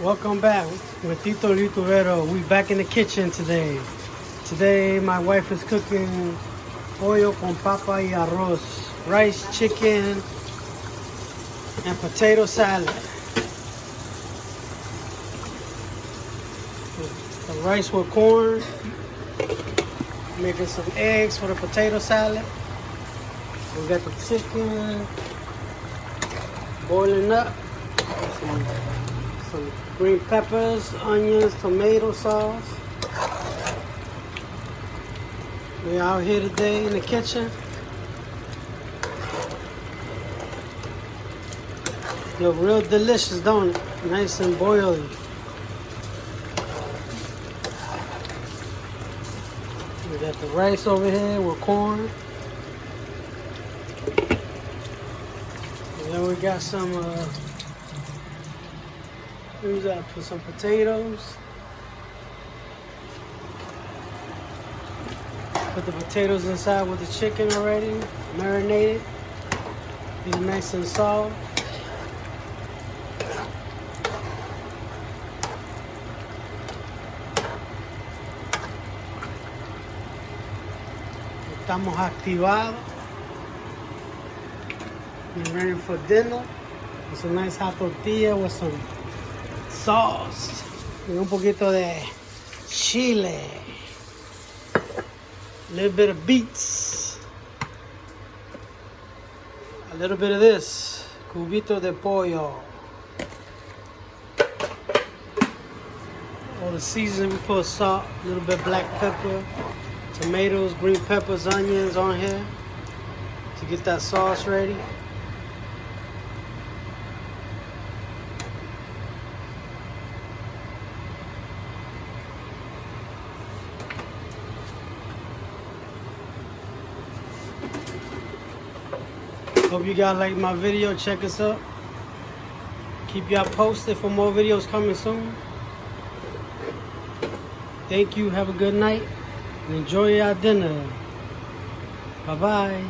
Welcome back with Tito Lituvero. We back in the kitchen today. Today my wife is cooking pollo con papa y arroz, rice, chicken, and potato salad. The rice with corn. Making some eggs for the potato salad. We got the chicken boiling up. Some green peppers, onions, tomato sauce. We're out here today in the kitchen. Look real delicious, don't it? Nice and boily. We got the rice over here with corn. And then we got some here's that, put some potatoes. Put the potatoes inside with the chicken already, marinated. These are nice and soft. Estamos activados. We're ready for dinner. With some nice hot tortilla with some sauce. Y un poquito de chile. A little bit of beets. A little bit of this. Cubito de pollo. All the seasoning, we put salt, a little bit black pepper, tomatoes, green peppers, onions on here to get that sauce ready. Hope you guys like my video. Check us out. Keep y'all posted for more videos coming soon. Thank you. Have a good night. And enjoy your dinner. Bye-bye.